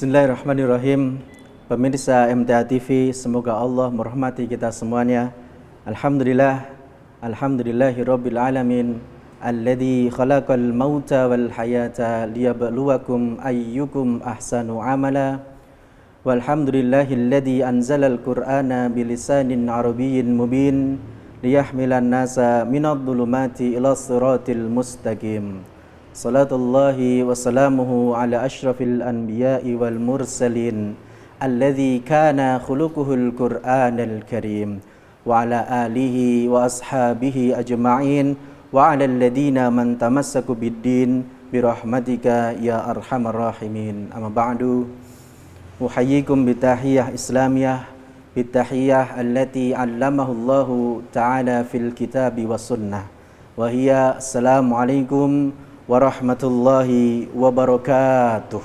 Bismillahirrahmanirrahim. Pemirsa MTA TV, semoga Allah merahmati kita semuanya. Alhamdulillahirabbil alamin, alladzi khalaqal mauta wal hayata liyabluwakum ayyukum ahsanu amala. Walhamdulillahilladzi anzalal qur'ana bilisanin arabiyyin mubin liyahmilan nasa minadh dhulumati ila siratil mustaqim. Salatullahi wa salamuhu ala ashrafil anbiya'i wal mursalin alladzi kana khuluquhul qur'anal karim wa ala alihi wa ashabihi ajma'in wa ala alladhina man tamassaku biddin birahmatika ya arhamar rahimin. Amma ba'du, uhayyikum bitahiyyah islamiyah, bitahiyyah allati 'allamahu Allahu ta'ala fil kitabi was sunnah, wa hiya assalamualaikum warahmatullahi wabarakatuh.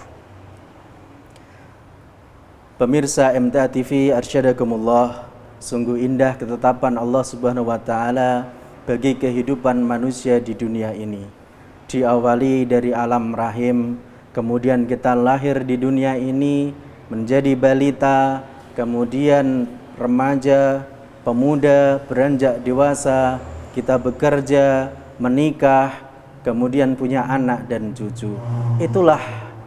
Pemirsa MTA TV arsyadakumullah, sungguh indah ketetapan Allah Subhanahu wa taala bagi kehidupan manusia di dunia ini. Diawali dari alam rahim, kemudian kita lahir di dunia ini menjadi balita, kemudian remaja, pemuda, beranjak dewasa, kita bekerja, menikah, kemudian punya anak dan cucu. Itulah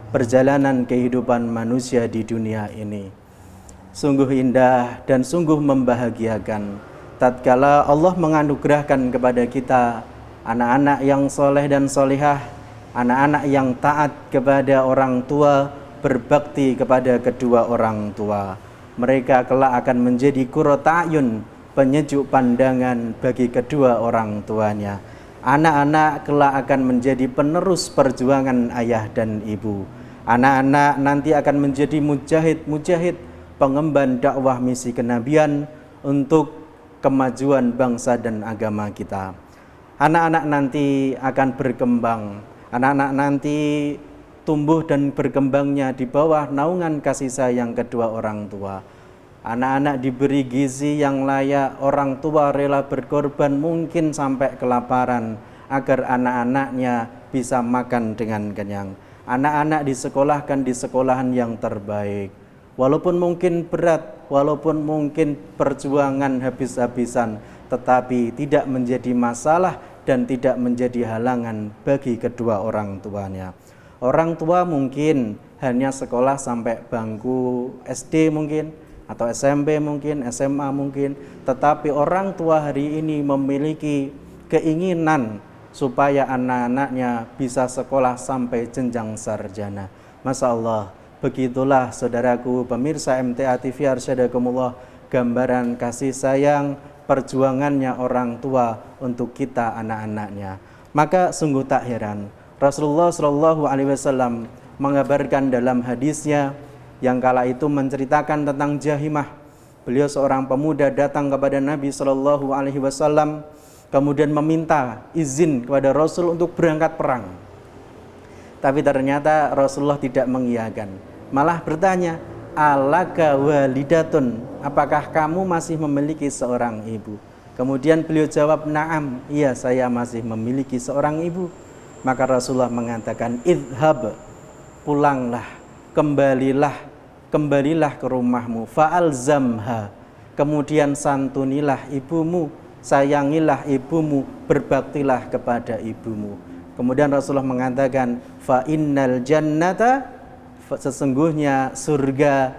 perjalanan kehidupan manusia di dunia ini. Sungguh indah dan sungguh membahagiakan tatkala Allah menganugerahkan kepada kita anak-anak yang soleh dan solihah, anak-anak yang taat kepada orang tua, berbakti kepada kedua orang tua. Mereka kelak akan menjadi qurrata a'yun, penyejuk pandangan bagi kedua orang tuanya. Anak-anak kelak akan menjadi penerus perjuangan ayah dan ibu. Anak-anak nanti akan menjadi mujahid-mujahid, pengemban dakwah misi kenabian untuk kemajuan bangsa dan agama kita. Anak-anak nanti akan berkembang. Anak-anak nanti tumbuh dan berkembangnya di bawah naungan kasih sayang kedua orang tua. Anak-anak diberi gizi yang layak, orang tua rela berkorban mungkin sampai kelaparan agar anak-anaknya bisa makan dengan kenyang. Anak-anak disekolahkan di sekolahan yang terbaik. Walaupun mungkin berat, walaupun mungkin perjuangan habis-habisan, tetapi tidak menjadi masalah dan tidak menjadi halangan bagi kedua orang tuanya. Orang tua mungkin hanya sekolah sampai bangku SD mungkin, atau SMP mungkin, SMA mungkin, tetapi orang tua hari ini memiliki keinginan supaya anak-anaknya bisa sekolah sampai jenjang sarjana. Masya Allah, begitulah saudaraku pemirsa MTA TV arsyadakumullah, gambaran kasih sayang perjuangannya orang tua untuk kita anak-anaknya. Maka sungguh tak heran Rasulullah SAW mengabarkan dalam hadisnya yang kala itu menceritakan tentang Jahimah. Beliau seorang pemuda datang kepada Nabi SAW, kemudian meminta izin kepada Rasul untuk berangkat perang. Tapi ternyata Rasulullah tidak mengiyakan, malah bertanya, alaka walidatun, apakah kamu masih memiliki seorang ibu? Kemudian beliau jawab, na'am, iya saya masih memiliki seorang ibu. Maka Rasulullah mengatakan, idhab, pulanglah, kembalilah ke rumahmu, fa'alzamha, kemudian santunilah ibumu, sayangilah ibumu, berbaktilah kepada ibumu. Kemudian Rasulullah mengatakan, fa'innal jannata, sesungguhnya surga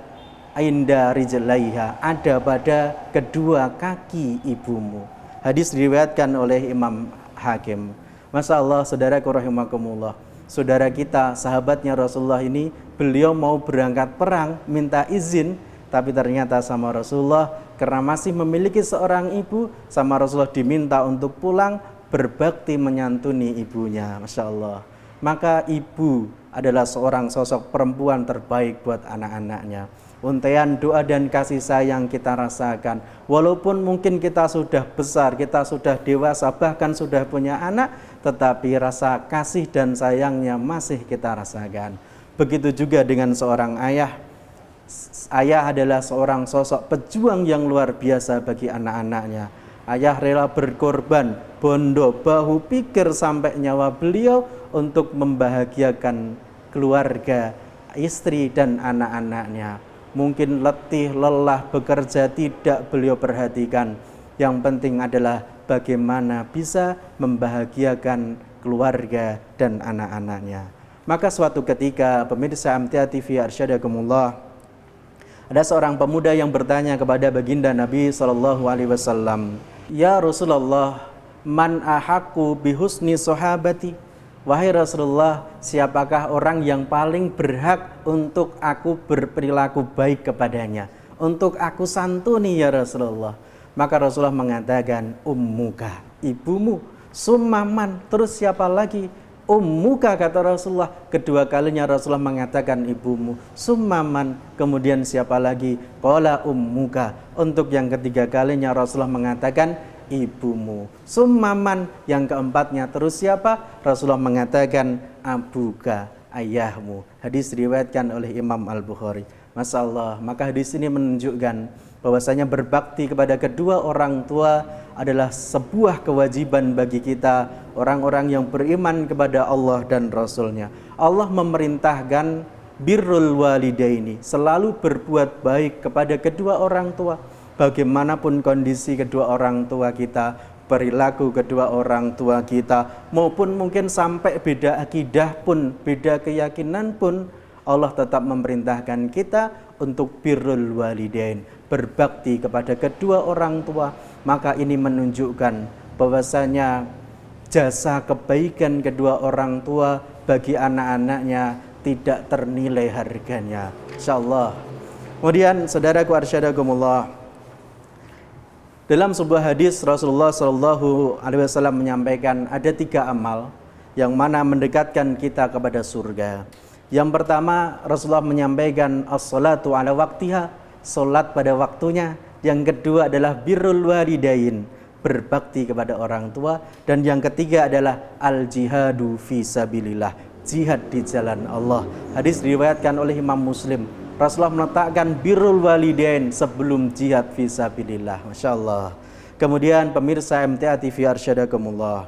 inda rijlaiha, ada pada kedua kaki ibumu. Hadis diriwayatkan oleh Imam Hakim. Masya Allah, saudaraku rahimakumullah, saudara kita, sahabatnya Rasulullah ini, beliau mau berangkat perang, minta izin, tapi ternyata sama Rasulullah, karena masih memiliki seorang ibu, sama Rasulullah diminta untuk pulang, berbakti menyantuni ibunya. Masya Allah. Maka ibu adalah seorang sosok perempuan terbaik buat anak-anaknya. Untaian doa dan kasih sayang kita rasakan. Walaupun mungkin kita sudah besar, kita sudah dewasa, bahkan sudah punya anak, tetapi rasa kasih dan sayangnya masih kita rasakan. Begitu juga dengan seorang ayah. Ayah adalah seorang sosok pejuang yang luar biasa bagi anak-anaknya. Ayah rela berkorban, bondo, bahu, pikir sampai nyawa beliau untuk membahagiakan keluarga istri dan anak-anaknya. Mungkin letih, lelah, bekerja tidak beliau perhatikan. Yang penting adalah bagaimana bisa membahagiakan keluarga dan anak-anaknya. Maka suatu ketika, pemirsa MTA TV Arsyadakumullah, ada seorang pemuda yang bertanya kepada baginda Nabi SAW, "Ya Rasulullah, man ahaqqu bihusni sahabati?" Wahai Rasulullah, siapakah orang yang paling berhak untuk aku berperilaku baik kepadanya, untuk aku santuni ya Rasulullah? Maka Rasulullah mengatakan, ummuka, ibumu. Summaman, terus siapa lagi? Ummuka, kata Rasulullah. Kedua kalinya Rasulullah mengatakan ibumu. Summaman, kemudian siapa lagi? Qala ummuka. Untuk yang ketiga kalinya Rasulullah mengatakan ibumu. Summaman, yang keempatnya terus siapa? Rasulullah mengatakan abuka, ayahmu. Hadis diriwayatkan oleh Imam Al-Bukhari. Masya Allah, maka hadis ini menunjukkan bahwasanya berbakti kepada kedua orang tua adalah sebuah kewajiban bagi kita, orang-orang yang beriman kepada Allah dan Rasul-Nya. Allah memerintahkan birrul walidaini, selalu berbuat baik kepada kedua orang tua. Bagaimanapun kondisi kedua orang tua kita, perilaku kedua orang tua kita, maupun mungkin sampai beda akidah pun, beda keyakinan pun, Allah tetap memerintahkan kita untuk birrul walidain, berbakti kepada kedua orang tua. Maka ini menunjukkan bahwasanya jasa kebaikan kedua orang tua bagi anak-anaknya tidak ternilai harganya, insyaallah. Kemudian saudaraku arsyadakumullah, dalam sebuah hadis Rasulullah SAW menyampaikan ada 3 amal yang mana mendekatkan kita kepada surga. Yang pertama, Rasulullah menyampaikan as-salatu ala waktiha, salat pada waktunya. Yang kedua adalah birrul walidain, berbakti kepada orang tua. Dan yang ketiga adalah al-jihadu fi sabilillah, jihad di jalan Allah. Hadis diriwayatkan oleh Imam Muslim. Rasulullah meletakkan birrul walidain sebelum jihad fi sabilillah. Masya Allah. Kemudian pemirsa MTA TV Arsyadakumullah,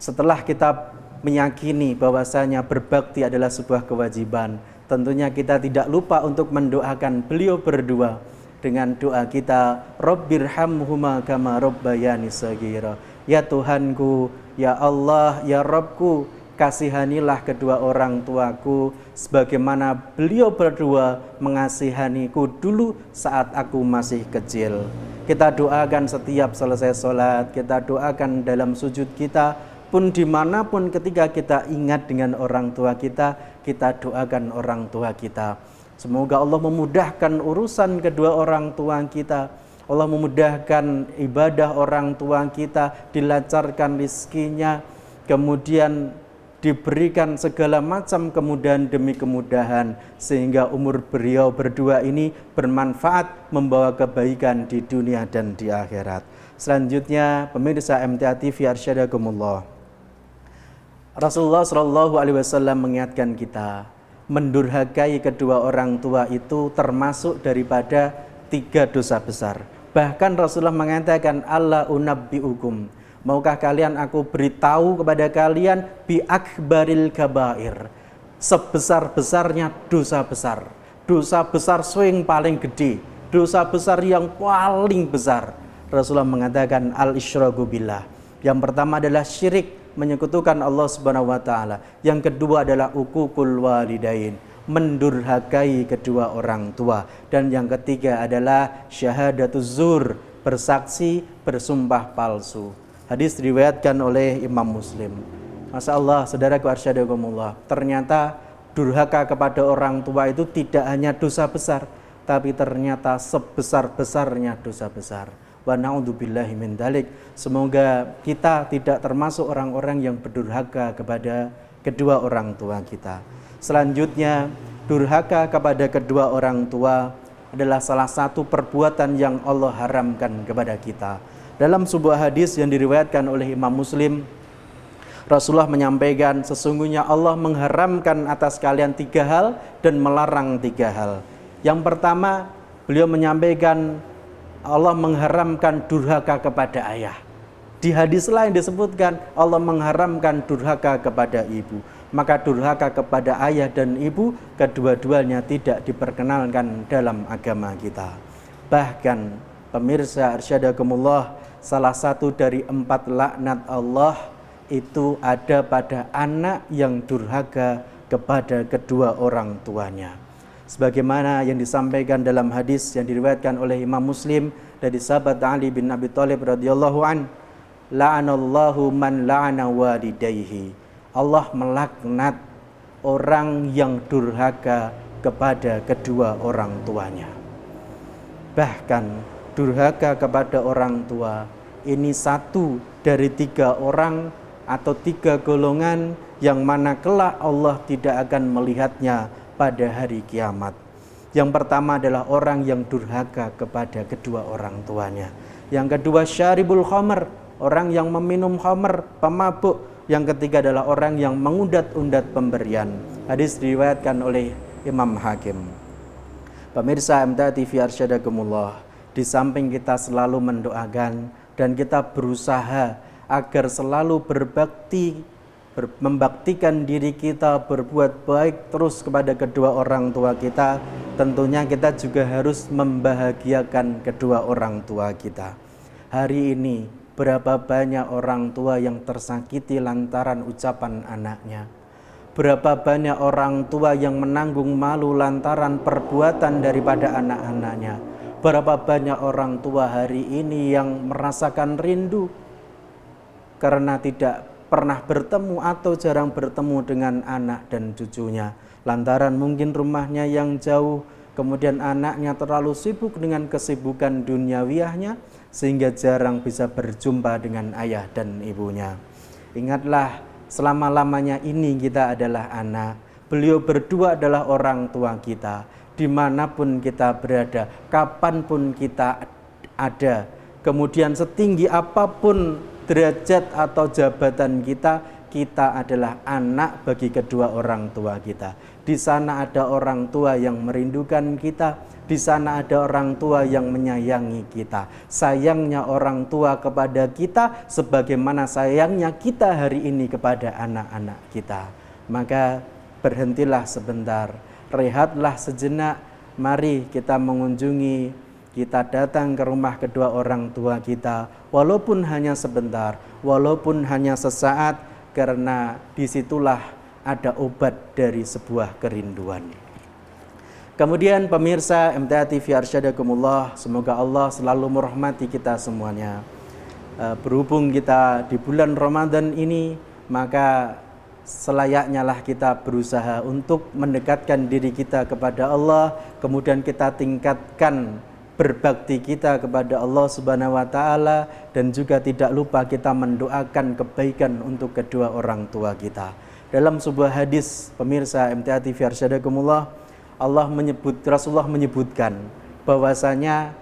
setelah kita meyakini bahwasanya berbakti adalah sebuah kewajiban, tentunya kita tidak lupa untuk mendoakan beliau berdua dengan doa kita, Rabbirhamhuma kama rabbayani shaghira. Ya Tuhanku, ya Allah, ya Rabbku, kasihanilah kedua orang tuaku sebagaimana beliau berdua mengasihaniku dulu saat aku masih kecil. Kita doakan setiap selesai sholat, kita doakan dalam sujud kita, pun dimanapun ketika kita ingat dengan orang tua kita, kita doakan orang tua kita. Semoga Allah memudahkan urusan kedua orang tua kita, Allah memudahkan ibadah orang tua kita, dilancarkan rizkinya, kemudian diberikan segala macam kemudahan demi kemudahan, sehingga umur beliau berdua ini bermanfaat, membawa kebaikan di dunia dan di akhirat. Selanjutnya pemirsa MTA TV Arsyadakumullah, Rasulullah SAW mengingatkan kita, mendurhakai kedua orang tua itu termasuk daripada 3 dosa besar. Bahkan Rasulullah mengatakan, Allah unabbi'ukum, maukah kalian aku beritahu kepada kalian bi akbaril kabair, sebesar-besarnya dosa besar. Dosa besar swing paling gede, dosa besar yang paling besar. Rasulullah mengatakan al-isyraku billah. Yang pertama adalah syirik, menyekutukan Allah Subhanahu wa taala. Yang kedua adalah uququl walidain, mendurhakai kedua orang tua. Dan yang ketiga adalah syahadatuz zur, bersaksi bersumpah palsu. Hadis diriwayatkan oleh Imam Muslim. Masya Allah, saudaraku arsyadakumullah, ternyata durhaka kepada orang tua itu tidak hanya dosa besar, tapi ternyata sebesar-besarnya dosa besar. Wa na'udzubillahi min dzalik. Semoga kita tidak termasuk orang-orang yang berdurhaka kepada kedua orang tua kita. Selanjutnya, durhaka kepada kedua orang tua adalah salah satu perbuatan yang Allah haramkan kepada kita. Dalam sebuah hadis yang diriwayatkan oleh Imam Muslim, Rasulullah menyampaikan, sesungguhnya Allah mengharamkan atas kalian 3 hal dan melarang 3 hal. Yang pertama, beliau menyampaikan Allah mengharamkan durhaka kepada ayah. Di hadis lain disebutkan Allah mengharamkan durhaka kepada ibu. maka durhaka kepada ayah dan ibu kedua-duanya tidak diperkenalkan dalam agama kita. Bahkan pemirsa arsyadakumullah, salah satu dari 4 laknat Allah itu ada pada anak yang durhaka kepada kedua orang tuanya. Sebagaimana yang disampaikan dalam hadis yang diriwayatkan oleh Imam Muslim dari sahabat Ali bin Abi Thalib radhiyallahu an, la'anallahu man la'ana walidayhi. Allah melaknat orang yang durhaka kepada kedua orang tuanya. Bahkan durhaka kepada orang tua ini satu dari 3 orang atau 3 golongan yang mana kelak Allah tidak akan melihatnya pada hari kiamat. Yang pertama adalah orang yang durhaka kepada kedua orang tuanya. Yang kedua syaribul khamr, orang yang meminum khamr, pemabuk. Yang ketiga adalah orang yang mengundat-undat pemberian. Hadis diriwayatkan oleh Imam Hakim. Pemirsa MTA TV arsyadakumullah, di samping kita selalu mendoakan dan kita berusaha agar selalu berbakti, membaktikan diri kita, berbuat baik terus kepada kedua orang tua kita, tentunya kita juga harus membahagiakan kedua orang tua kita. Hari ini berapa banyak orang tua yang tersakiti lantaran ucapan anaknya. Berapa banyak orang tua yang menanggung malu lantaran perbuatan daripada anak-anaknya. Berapa banyak orang tua hari ini yang merasakan rindu karena tidak pernah bertemu atau jarang bertemu dengan anak dan cucunya. Lantaran mungkin rumahnya yang jauh, kemudian anaknya terlalu sibuk dengan kesibukan duniawiyahnya, sehingga jarang bisa berjumpa dengan ayah dan ibunya. Ingatlah, selama-lamanya ini kita adalah anak. Beliau berdua adalah orang tua kita. Dimanapun kita berada, kapanpun kita ada, kemudian setinggi apapun derajat atau jabatan kita, kita adalah anak bagi kedua orang tua kita. Di sana ada orang tua yang merindukan kita, di sana ada orang tua yang menyayangi kita. Sayangnya orang tua kepada kita sebagaimana sayangnya kita hari ini kepada anak-anak kita. Maka berhentilah sebentar, rehatlah sejenak, mari kita mengunjungi, kita datang ke rumah kedua orang tua kita, walaupun hanya sebentar, walaupun hanya sesaat, karena disitulah ada obat dari sebuah kerinduan. Kemudian pemirsa MTA TV arsyadakumullah, semoga Allah selalu merahmati kita semuanya. Berhubung kita di bulan Ramadan ini, maka selayaknya lah kita berusaha untuk mendekatkan diri kita kepada Allah, kemudian kita tingkatkan berbakti kita kepada Allah Subhanahu wa taala, dan juga tidak lupa kita mendoakan kebaikan untuk kedua orang tua kita. Dalam sebuah hadis pemirsa MTA TV arsyadakumullah, Rasulullah menyebutkan bahwasanya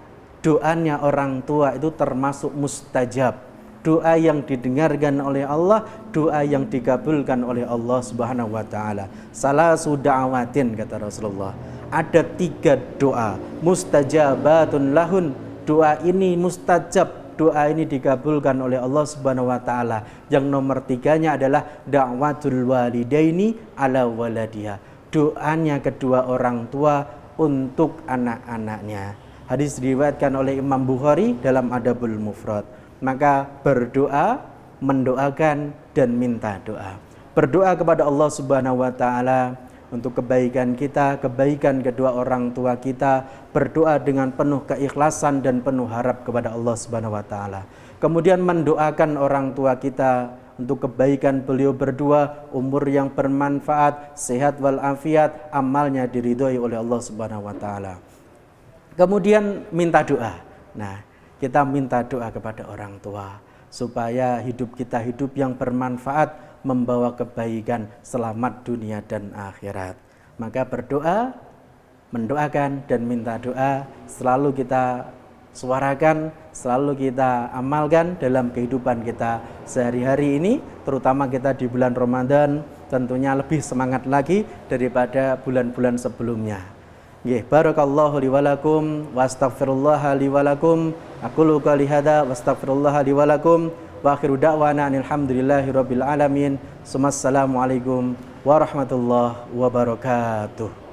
doanya orang tua itu termasuk mustajab. Doa yang didengarkan oleh Allah, doa yang dikabulkan oleh Allah Subhanahu wa taala. Salasu da'awatin, kata Rasulullah. Ada 3 doa mustajabatun lahun. Doa ini mustajab, doa ini dikabulkan oleh Allah Subhanahu wa taala. Yang nomor 3-nya adalah da'watul walidaini ala waladiha. Doanya kedua orang tua untuk anak-anaknya. Hadis diriwayatkan oleh Imam Bukhari dalam Adabul Mufrad. Maka berdoa, mendoakan, dan minta doa. Berdoa kepada Allah Subhanahu wa taala untuk kebaikan kita, kebaikan kedua orang tua kita, berdoa dengan penuh keikhlasan dan penuh harap kepada Allah Subhanahu wa taala. Kemudian mendoakan orang tua kita untuk kebaikan beliau berdua, umur yang bermanfaat, sehat walafiat, amalnya diridhoi oleh Allah Subhanahu wa taala. Kemudian minta doa. Nah, kita minta doa kepada orang tua supaya hidup kita hidup yang bermanfaat, membawa kebaikan, selamat dunia dan akhirat. Maka berdoa, mendoakan, dan minta doa selalu kita suarakan, selalu kita amalkan dalam kehidupan kita sehari-hari ini, terutama kita di bulan Ramadan, tentunya lebih semangat lagi daripada bulan-bulan sebelumnya. Barakallahu li wa lakum wa astaghfirullah li wa lakum. Aqulu qouli hadza wa astaghfirullah li wa lakum wa akhiru da'wana alhamdulillahi rabbil alamin. Assalamualaikum warahmatullahi wabarakatuh.